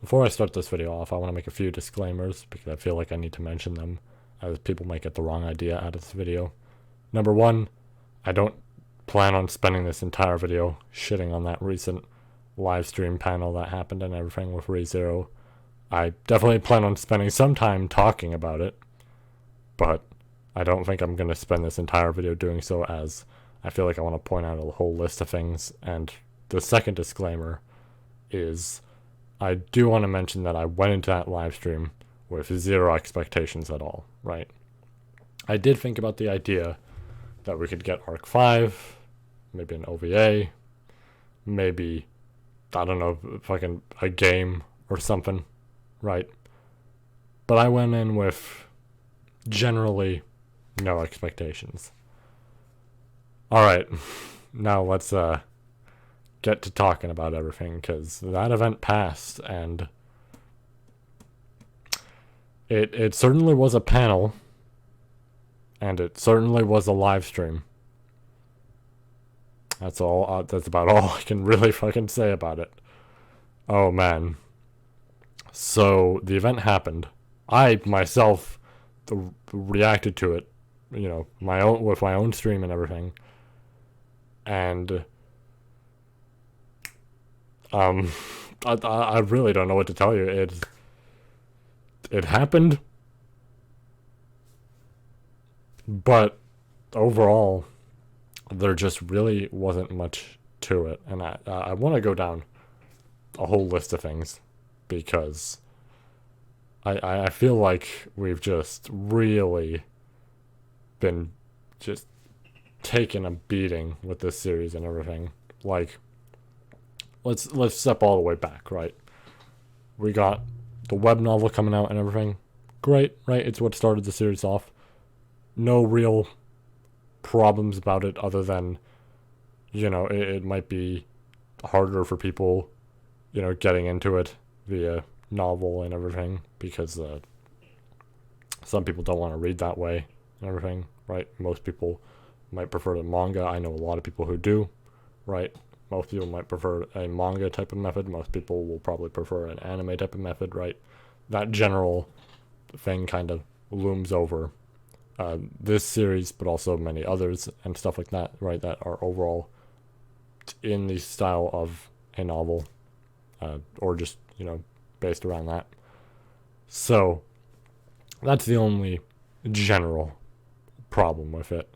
Before I start this video off, I want to make a few disclaimers because I feel like I need to mention them, as people might get the wrong idea out of this video. Number one, I don't plan on spending this entire video shitting on that recent live stream panel that happened and everything with ReZero. I definitely plan on spending some time talking about it, but I don't think I'm going to spend this entire video doing so, as I feel like I want to point out a whole list of things. And the second disclaimer is I do want to mention that I went into that live stream with zero expectations at all, right? I did think about the idea that we could get Arc 5, maybe an OVA, maybe, I don't know, fucking a game or something, right? But I went in with generally no expectations. Alright, now let's get to talking about everything, because that event passed, and it certainly was a panel, and it certainly was a live stream. That's all. That's about all I can really fucking say about it. Oh man. So the event happened. I myself reacted to it, with my own stream and everything, and I really don't know what to tell you. It happened, but overall, there just really wasn't much to it, and I want to go down a whole list of things, because I feel like we've just really been just taking a beating with this series and everything. Like, let's step all the way back, right? We got the web novel coming out and everything. Great, right? It's what started the series off. No real problems about it, other than, it might be harder for people, getting into it via novel and everything, because some people don't want to read that way and everything, right? Most people might prefer the manga. I know a lot of people who do, right? Most people might prefer a manga type of method. Most people will probably prefer an anime type of method, right? That general thing kind of looms over this series, but also many others and stuff like that, right? That are overall in the style of a novel, or just, based around that. So that's the only general problem with it.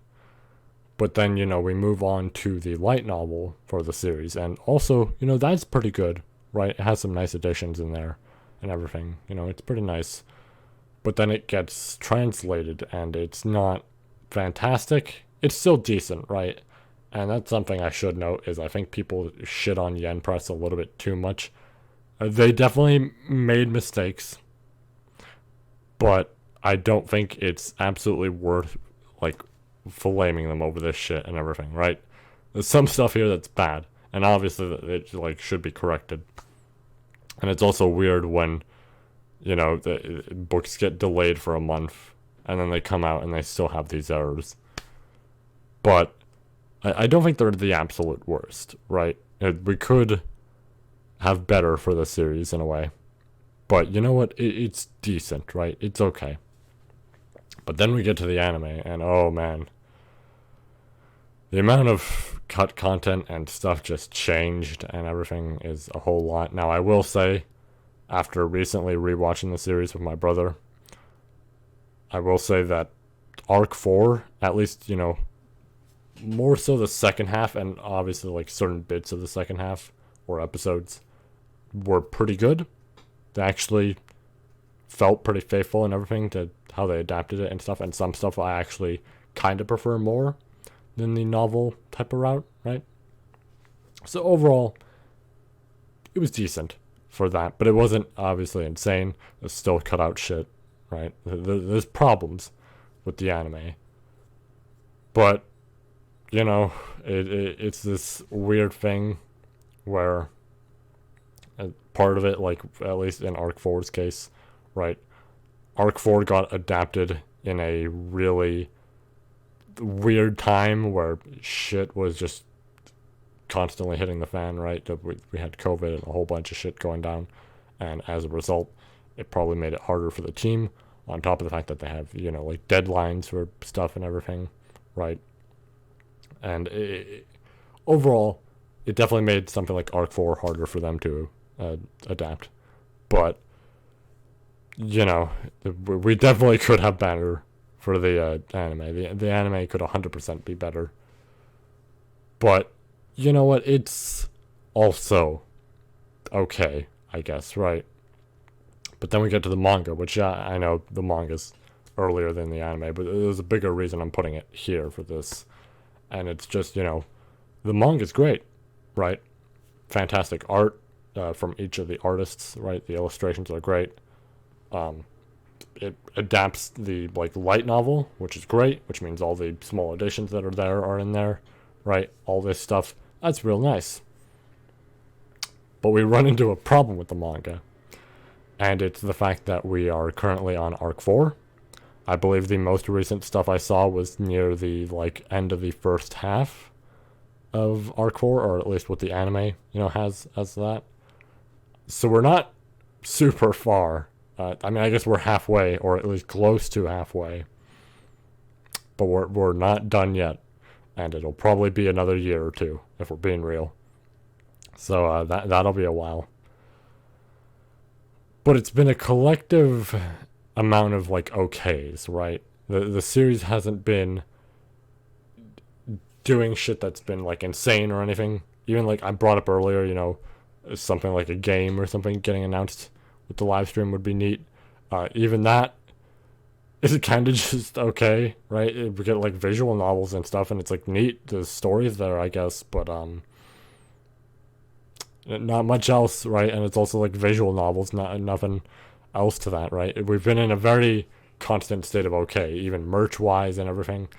But then, we move on to the light novel for the series, and also, that's pretty good, right? It has some nice additions in there and everything. It's pretty nice. But then it gets translated, and it's not fantastic. It's still decent, right? And that's something I should note, is I think people shit on Yen Press a little bit too much. They definitely made mistakes, but I don't think it's absolutely worth, like, flaming them over this shit and everything, right? There's some stuff here that's bad, and obviously it, like, should be corrected. And it's also weird when, the books get delayed for a month, and then they come out and they still have these errors. But I don't think they're the absolute worst, right? We could have better for the series in a way. But you know what? It's decent, right? It's okay. But then we get to the anime, and oh man. The amount of cut content and stuff just changed, and everything is a whole lot. Now, I will say, after recently rewatching the series with my brother, I will say that Arc 4, at least, more so the second half, and obviously, like, certain bits of the second half, or episodes, were pretty good. They actually felt pretty faithful and everything to how they adapted it and stuff, and some stuff I actually kind of prefer more than the novel type of route, right? So overall, it was decent for that, but it wasn't obviously insane. It still cut out shit, right? There's problems with the anime, but it's this weird thing where part of it, like, at least in Arc 4's case, right? Arc 4 got adapted in a really weird time where shit was just constantly hitting the fan, right? We had COVID and a whole bunch of shit going down, and as a result, it probably made it harder for the team. On top of the fact that they have, like deadlines for stuff and everything, right? And overall, it definitely made something like Arc 4 harder for them to adapt. But, we definitely could have better for the anime. The anime could 100% be better. But, you know what? It's also okay, I guess, right? But then we get to the manga, which I know the manga's earlier than the anime, but there's a bigger reason I'm putting it here for this. And it's just, the manga's great, right? Fantastic art from each of the artists, right? The illustrations are great. It adapts the light novel, which is great, which means all the small additions that are there are in there, right? All this stuff, that's real nice. But we run into a problem with the manga, and it's the fact that we are currently on Arc 4. I believe the most recent stuff I saw was near the end of the first half of Arc 4, or at least what the anime, has as that. So we're not super far. I guess we're halfway, or at least close to halfway. But we're not done yet, and it'll probably be another year or two if we're being real. So that'll be a while. But it's been a collective amount of okays, right? The series hasn't been doing shit that's been insane or anything. Even I brought up earlier, something like a game or something getting announced with the live stream would be neat. Even that is kind of just okay, right? We get visual novels and stuff, and it's neat. The stories there, I guess, but not much else, right? And it's also visual novels, not nothing else to that, right? We've been in a very constant state of okay, even merch wise and everything.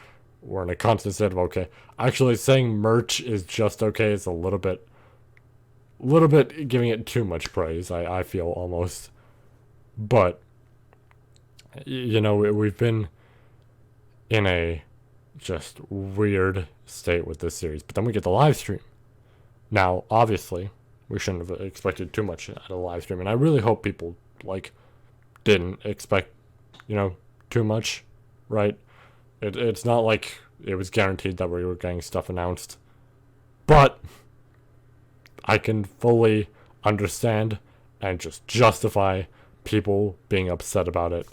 We're in a constant state of okay. Actually, saying merch is just okay is a little bit giving it too much praise. I feel almost, but we've been in a just weird state with this series. But then we get the live stream. Now, obviously, we shouldn't have expected too much out of the live stream, and I really hope people didn't expect too much, right? It's not like it was guaranteed that we were getting stuff announced, but I can fully understand and just justify people being upset about it,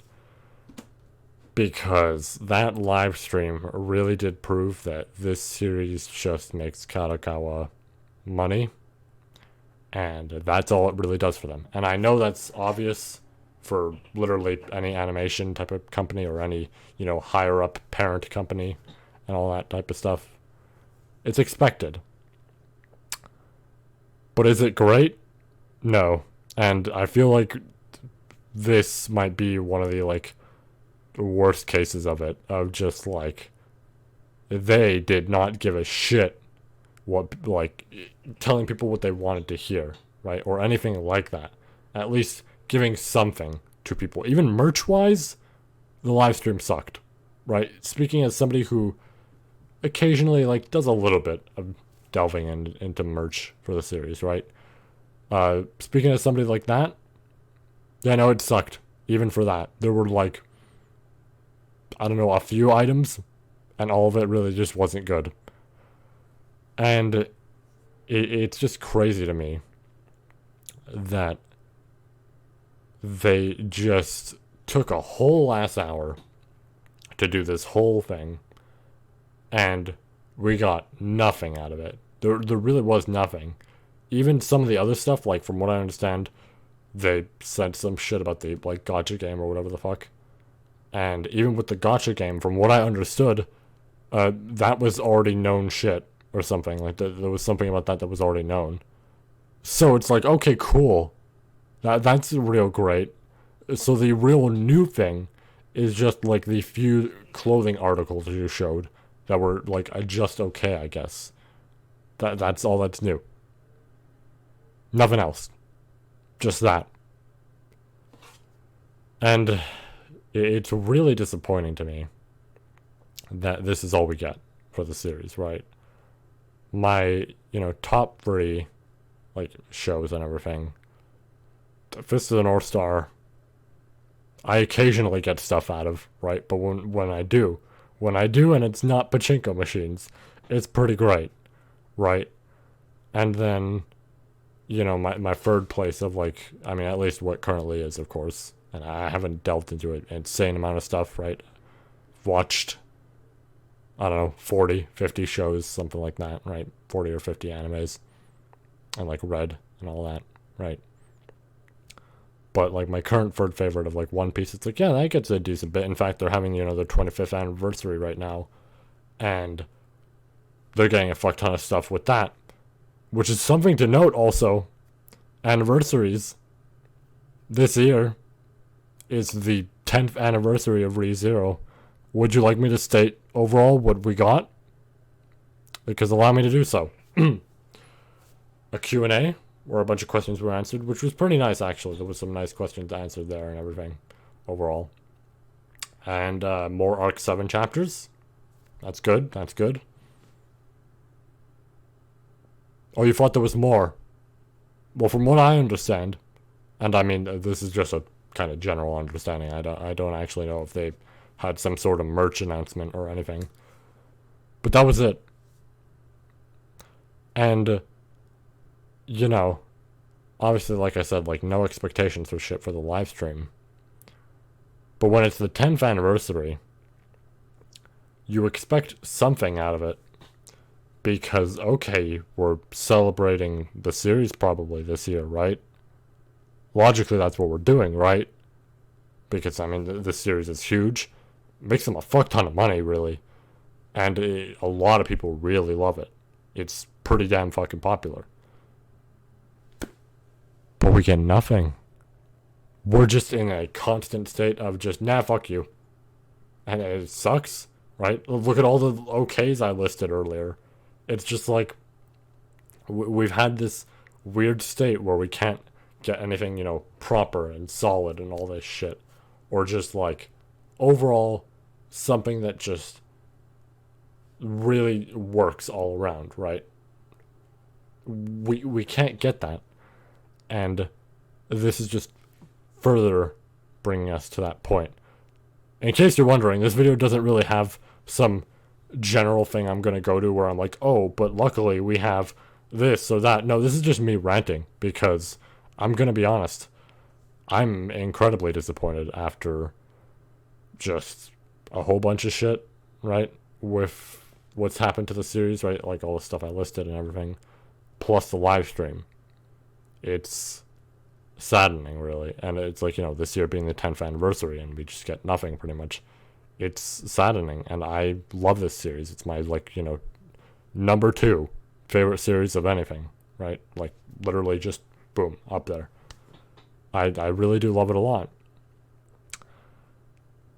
because that live stream really did prove that this series just makes Kadokawa money, and that's all it really does for them. And I know that's obvious for literally any animation type of company or any higher up parent company and all that type of stuff. It's expected. But is it great? No. And I feel like this might be one of the worst cases of it, of just they did not give a shit what telling people what they wanted to hear, right? Or anything like that. At least giving something to people. Even merch wise, the live stream sucked, right? Speaking as somebody who occasionally does a little bit of delving into merch for the series, right? Speaking as somebody like that, yeah, no, it sucked. Even for that, there were I don't know, a few items, and all of it really just wasn't good. And it's just crazy to me that they just took a whole ass hour to do this whole thing, and we got nothing out of it. There really was nothing. Even some of the other stuff, from what I understand, they said some shit about the gacha game or whatever the fuck. And even with the gacha game, from what I understood, that was already known shit or something. There was something about that was already known. So it's okay, cool. That's real great. So the real new thing is just the few clothing articles you showed that were just okay, I guess. That's all that's new. Nothing else. Just that. And it's really disappointing to me that this is all we get for the series, right? My, top 3 shows and everything Fist of the North Star, I occasionally get stuff out of, right? But when I do, and it's not pachinko machines, it's pretty great, right? And then, my third place of like, I mean, at least what currently is, of course, and I haven't delved into an insane amount of stuff, right? Watched, I don't know, 40, 50 shows, something like that, right? 40 or 50 animes, and like read and all that, right? But like my current third favorite of like One Piece, it's like, yeah, that gets a decent bit. In fact, they're having, their 25th anniversary right now, and they're getting a fuck ton of stuff with that, which is something to note also. Anniversaries this year is the 10th anniversary of ReZero. Would you like me to state overall what we got? Because allow me to do so. A Q&A, where a bunch of questions were answered, which was pretty nice, actually. There was some nice questions answered there and everything, overall. And more Arc 7 chapters. That's good, that's good. Oh, you thought there was more? Well, from what I understand, and I mean, this is just a kind of general understanding. I don't actually know if they had some sort of merch announcement or anything. But that was it. And, obviously, like I said, like, no expectations for shit for the live stream. But when it's the 10th anniversary, you expect something out of it. Because, okay, we're celebrating the series probably this year, right? Logically, that's what we're doing, right? Because, I mean, this series is huge. Makes them a fuck ton of money, really. And a lot of people really love it. It's pretty damn fucking popular. But we get nothing. We're just in a constant state of just, nah, fuck you. And it sucks, right? Look at all the okays I listed earlier. It's just like, we've had this weird state where we can't get anything, proper and solid and all this shit. Or just like, overall, something that just really works all around, right? We can't get that. And this is just further bringing us to that point. In case you're wondering, this video doesn't really have some general thing I'm going to go to where I'm like, oh, but luckily we have this or that. No, this is just me ranting, because I'm going to be honest, I'm incredibly disappointed after just a whole bunch of shit, right, with what's happened to the series, right, like all the stuff I listed and everything, plus the live stream. It's saddening, really. And it's like, this year being the 10th anniversary and we just get nothing, pretty much. It's saddening, and I love this series. It's my, like, number 2 favorite series of anything, right? Like, literally just, boom, up there. I really do love it a lot.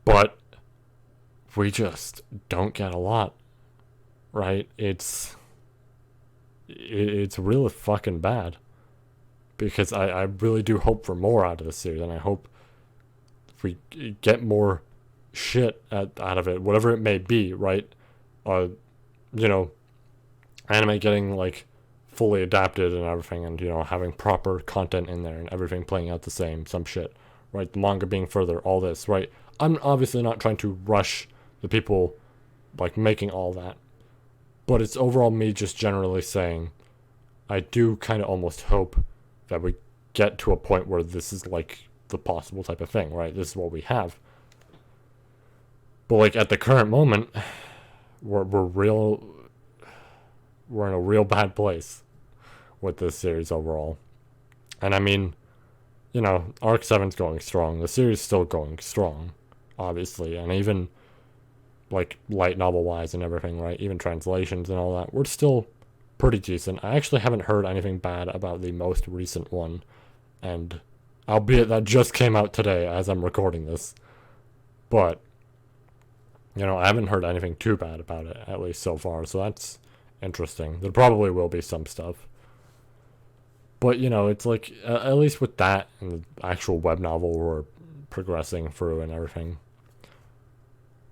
But we just don't get a lot, right? It's really fucking bad. Because I really do hope for more out of this series, and I hope we get more shit out of it, whatever it may be, right? Anime getting, like, fully adapted and everything, and, having proper content in there and everything playing out the same, some shit, right? The manga being further, all this, right? I'm obviously not trying to rush the people, like, making all that. But it's overall me just generally saying, I do kind of almost hope that we get to a point where this is, like, the possible type of thing, right? This is what we have. But, like, at the current moment, we're in a real bad place with this series overall. And I mean, Arc 7's going strong. The series is still going strong, obviously. And even, like, light novel-wise and everything, right? Even translations and all that. We're still pretty decent. I actually haven't heard anything bad about the most recent one. And, albeit that just came out today as I'm recording this. But, I haven't heard anything too bad about it, at least so far. So that's interesting. There probably will be some stuff. But, it's like, at least with that and the actual web novel we're progressing through and everything.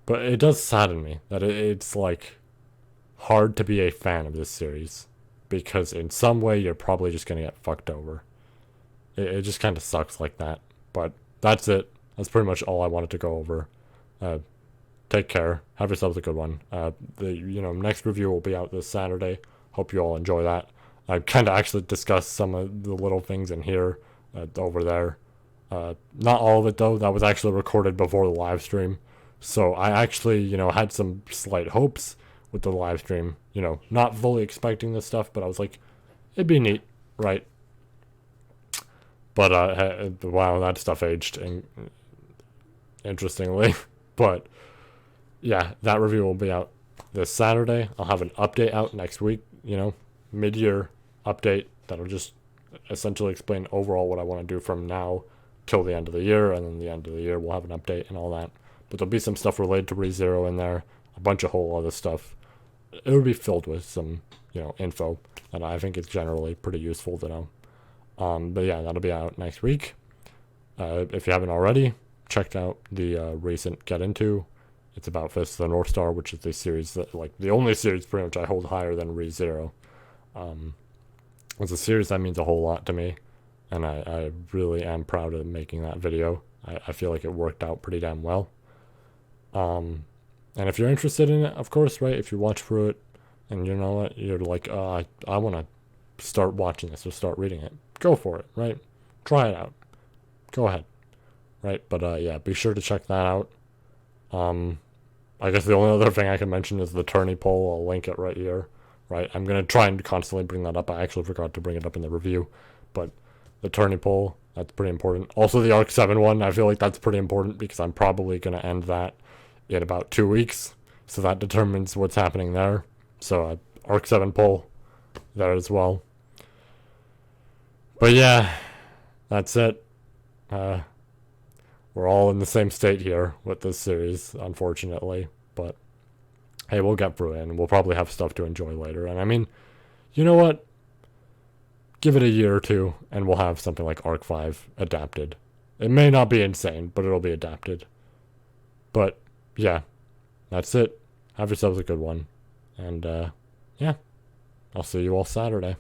But it does sadden me that it's, like, hard to be a fan of this series. Because in some way, you're probably just going to get fucked over. it just kind of sucks like that. But that's it. That's pretty much all I wanted to go over. Uh, Take care. Have yourselves a good one. The next review will be out this Saturday. Hope you all enjoy that. I kind of actually discussed some of the little things in here, over there. Not all of it though. That was actually recorded before the live stream, so I actually had some slight hopes with the live stream. Not fully expecting this stuff, but I was like, it'd be neat, right? But wow, that stuff aged interestingly. But yeah, that review will be out this Saturday. I'll have an update out next week, mid-year update that'll just essentially explain overall what I want to do from now till the end of the year, and then the end of the year we'll have an update and all that. But there'll be some stuff related to ReZero in there, a bunch of whole other stuff. It will be filled with some, info that I think is generally pretty useful to know. But yeah, that'll be out next week. If you haven't already, checked out the recent Get Into. It's about Fist of the North Star, which is the series that, like, the only series pretty much I hold higher than ReZero. It's a series that means a whole lot to me, and I really am proud of making that video. I feel like it worked out pretty damn well. And if you're interested in it, of course, right, if you watch through it, and you know what, you're like, I want to start watching this or start reading it, go for it, right? Try it out. Go ahead. Right, but yeah, be sure to check that out. I guess the only other thing I can mention is the tourney poll. I'll link it right here. Right, I'm gonna try and constantly bring that up. I actually forgot to bring it up in the review, but the tourney poll, that's pretty important. Also, the Arc 7 one, I feel like that's pretty important because I'm probably gonna end that in about 2 weeks, so that determines what's happening there. So Arc 7 poll there as well. But yeah, that's it. We're all in the same state here with this series, unfortunately. But hey, we'll get through it, and we'll probably have stuff to enjoy later. And I mean, you know what? Give it a year or two, and we'll have something like Arc 5 adapted. It may not be insane, but it'll be adapted. But yeah, that's it. Have yourselves a good one. And yeah, I'll see you all Saturday.